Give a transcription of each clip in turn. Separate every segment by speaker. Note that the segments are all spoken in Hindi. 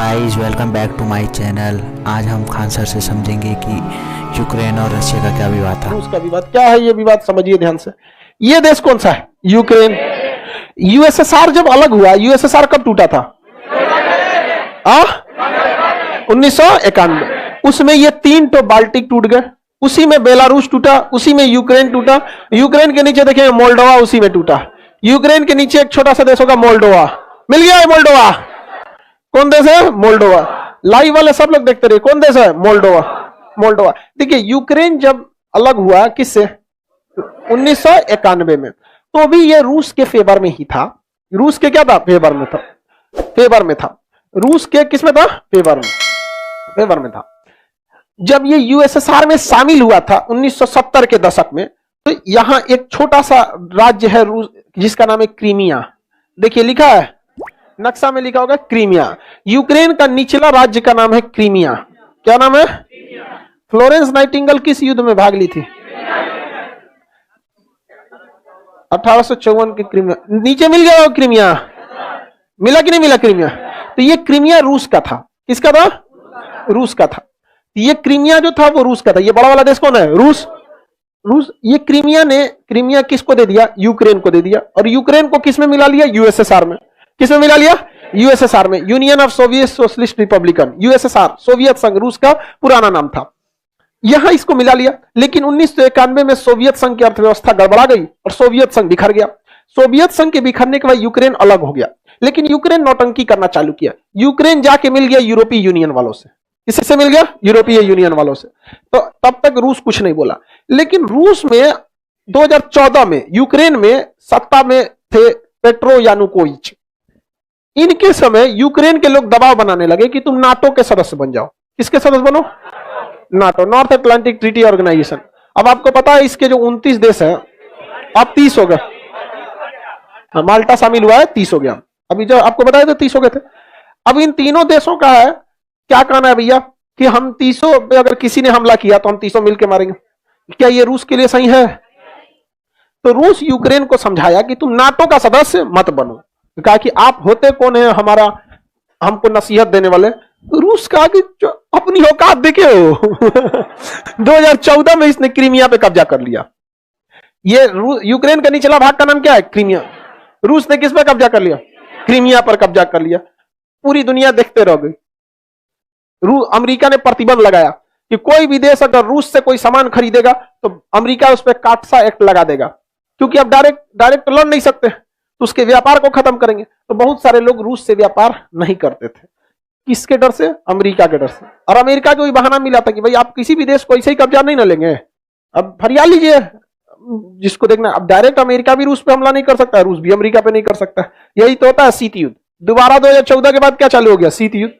Speaker 1: Guys welcome back to my channel. आज हम खान सर से समझेंगे कि यूक्रेन और रशिया का क्या विवाद था।
Speaker 2: रूस का विवाद क्या है, ये विवाद समझिए ध्यान से। ये देश कौन सा है? यूक्रेन। यूएसएसआर जब अलग हुआ, यूएसएसआर कब टूटा था? 1991। उसमें ये 3 तो बाल्टिक टूट गए, उसी में बेलारूस टूटा, उसी में यूक्रेन टूटा। यूक्रेन के नीचे देखिए मोल्डोवा उसी में टूटा। यूक्रेन के नीचे एक छोटा सा देश होगा मोल्डोवा, मिल गया है मोल्डोवा। कौन देश है? मोल्डोवा। लाइव वाले सब लोग देखते रहे, कौन देश है? मोल्डोवा। मोल्डोवा। देखिए यूक्रेन जब अलग हुआ किससे? 1991 में, तो भी ये रूस के फेवर में ही था। रूस के क्या था? फेवर में था। फेवर में था। रूस के किस में था? फेवर में। फेवर में था। जब ये यूएसएसआर में शामिल हुआ था 1970 के दशक में, तो यहां एक छोटा सा राज्य है रूस जिसका नाम है क्रीमिया। देखिए लिखा है नक्शा में, लिखा होगा क्रीमिया। यूक्रेन का निचला राज्य का नाम है क्रीमिया। क्या नाम है? फ्लोरेंस नाइटिंगेल किस युद्ध में भाग ली थी? 1854 के क्रीमिया। नीचे मिल गया क्रीमिया, मिला कि नहीं मिला क्रीमिया? तो ये क्रीमिया रूस का था। किसका था? रूस का था। ये क्रीमिया जो था वो रूस का था। ये बड़ा वाला देश कौन है? रूस। रूस। ये क्रीमिया किसको दे दिया? यूक्रेन को दे दिया। और यूक्रेन को किस में मिला लिया? यूएसएसआर में। किसमें मिला लिया? यूएसएसआर में। Union of Soviet socialist Republican, USSR, Soviet संघ रूस का पुराना नाम था। यहां इसको मिला लिया। लेकिन 1991 में सोवियत संघ की अर्थव्यवस्था गड़बड़ा गई और सोवियत संघ बिखर गया। सोवियत संघ के बिखरने के बाद यूक्रेन अलग हो गया। लेकिन यूक्रेन नौटंकी करना चालू किया। यूक्रेन जाके मिल गया यूरोपीय यूनियन वालों से। किससे मिल गया? यूरोपीय यूनियन वालों से। तो तब तक रूस कुछ नहीं बोला। लेकिन रूस में 2014 में यूक्रेन में सत्ता में थे पेट्रो यानुकोविच। इनके समय यूक्रेन के लोग दबाव बनाने लगे कि तुम नाटो के सदस्य बन जाओ। किसके सदस्य बनो? NATO, North Atlantic Treaty Organization. अब आपको पता है इसके जो 29 देश हैं अब 30 हो गए। माल्टा शामिल हुआ है, 30 हो गया। अभी जो आपको बताया तो 30 हो गए थे। अब इन तीनों देशों का है क्या कहना है भैया कि हम 30 पे अगर किसी ने हमला किया तो हम 30 मिलकर मारेंगे। क्या ये रूस के लिए सही है? तो रूस यूक्रेन को समझाया कि तुम नाटो का सदस्य मत बनो। कहा कि आप होते कौन है हमारा हमको नसीहत देने वाले? रूस का कि अपनी औकात देखे हो। 2014 में इसने क्रीमिया पे कब्जा कर लिया। ये यूक्रेन का निचला भाग का नाम क्या है? क्रीमिया। रूस ने किस पे कब्जा कर लिया? क्रीमिया पर कब्जा कर लिया। पूरी दुनिया देखते रह गई। अमेरिका ने प्रतिबंध लगाया कि कोई भी देश अगर रूस से कोई सामान खरीदेगा तो अमेरिका उस पर काटसा एक्ट लगा देगा, क्योंकि अब डायरेक्ट लड़ नहीं सकते, तो उसके व्यापार को खत्म करेंगे। तो बहुत सारे लोग रूस से व्यापार नहीं करते थे। किसके डर से? अमेरिका के डर से। और अमेरिका को भी बहाना मिला था कि भाई आप किसी भी देश को ऐसे ही कब्जा नहीं ना लेंगे, अब फरिया लीजिए जिसको देखना। अब डायरेक्ट अमेरिका भी रूस पे हमला नहीं कर सकता, रूस भी अमेरिका पे नहीं कर सकता। यही तो होता है शीत युद्ध। दोबारा 2014 के बाद क्या चालू हो गया? शीत युद्ध।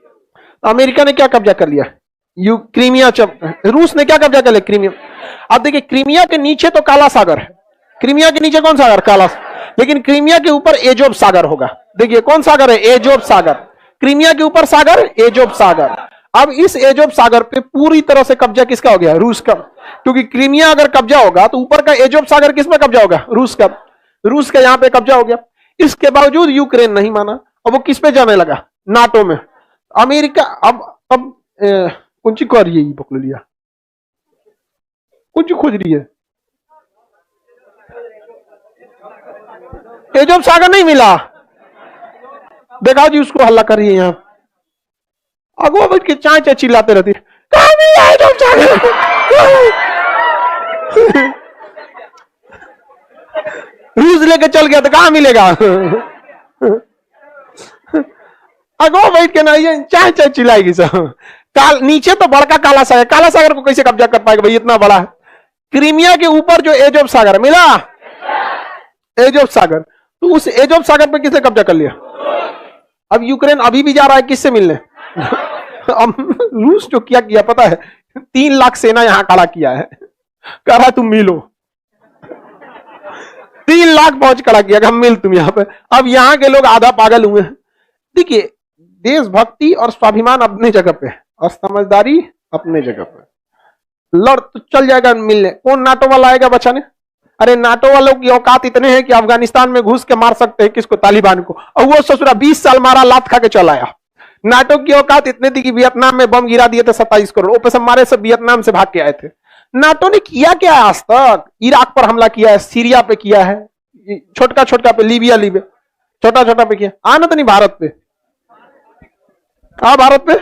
Speaker 2: अमेरिका ने क्या कब्जा कर लिया? क्रीमिया। रूस ने क्या कब्जा कर लिया? क्रीमिया। अब देखिए क्रीमिया के नीचे तो काला सागर है। क्रीमिया के नीचे कौन सागर? काला। लेकिन क्रीमिया के ऊपर एजोब सागर होगा। देखिए कौन सागर है? एजोब सागर। क्रीमिया के ऊपर सागर एजोब सागर। अब इस एजोब सागर पे पूरी तरह से कब्जा किसका हो गया? रूस का। क्योंकि क्रीमिया अगर कब्जा होगा तो ऊपर का एजोब सागर किसमें कब्जा होगा? रूस का। रूस का यहां पे कब्जा हो गया। इसके बावजूद यूक्रेन नहीं माना और वो किस पे जाने लगा? नाटो में। अमेरिका अब कुछ कर रही है, पकड़ लिया, कुछ खोज रही है। एजोब सागर नहीं मिला, देखा जी उसको हल्ला कर रही है। यहां अगुआ बैठ के चाय चाय चिल्लाते रहती है, कहां मिला एजोब सागर? रूस लेके चल गया तो कहां मिलेगा? अगुआ बैठ के ना ये चाय चाय चिल्लाएगी सब। नीचे तो बड़का काला सागर, काला सागर को कैसे कब्जा कर पाएगा भाई, इतना बड़ा है। क्रीमिया के ऊपर जो एजोब सागर मिला, एजोब सागर, तो उस एजोब सागर पे किसने कब्जा कर लिया? अब यूक्रेन अभी भी जा रहा है किससे मिलने? रूस जो किया पता है? 3 लाख सेना यहां खड़ा किया है, कह रहा तुम मिलो। 3 लाख फौज खड़ा किया, हम मिल तुम यहां पे। अब यहां के लोग आधा पागल हुए हैं। देखिए देशभक्ति और स्वाभिमान अपने जगह पे और समझदारी अपने जगह पे। लड़ तो चल जाएगा मिलने। कौन नाटो वाला आएगा बचाने? अरे नाटो वालों की औकात इतने हैं कि अफगानिस्तान में घुस के मार सकते हैं किसको? तालिबान को। और वो ससुरा 20 साल मारा, लात खा के चल आया। नाटो की औकात इतने थी कि वियतनाम में बम गिरा दिए थे 27 करोड़, वो पैसे हमारे सब वियतनाम से भाग के आए थे। नाटो ने किया क्या आज तक? इराक पर हमला किया है, सीरिया पे किया है, छोटका छोटका पे, लीबिया छोटा छोटा पे किया, आना तो नहीं भारत पे। भारत पे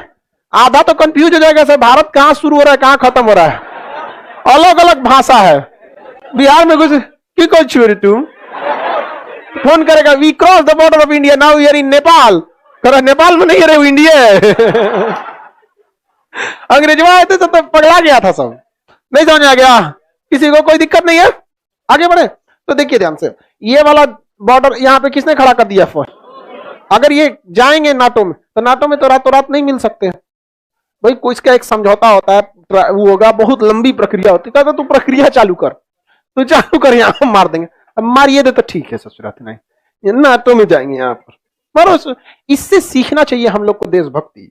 Speaker 2: आधा तो कंफ्यूज हो जाएगा सर, भारत कहां शुरू हो रहा है कहां खत्म हो रहा है, अलग अलग भाषा है। बिहार में कुछ की कोई छोरी तुम फोन करेगा, we cross the border of India, now we are in Nepal. कर नेपाल में नहीं रहे, इंडिया है। अंग्रेजवा आए थे तो पगला गया था सब, नहीं समझ आ गया किसी को, कोई दिक्कत नहीं है, आगे बढ़े। तो देखिए ध्यान से, ये वाला बॉर्डर यहाँ पे किसने खड़ा कर दिया फौज? अगर ये जाएंगे नाटो में, तो नाटो में तो रातों रात नहीं मिल सकते भाई, कोई इसका एक समझौता होता है, वो होगा, बहुत लंबी प्रक्रिया होती है। तू प्रक्रिया चालू कर, तू चालू कर, यहाँ मार देंगे। अब मारिए दे तो ठीक है ससुरात, नहीं नाटो में जाएंगे यहाँ पर मारो। इससे सीखना चाहिए हम लोग को देशभक्ति।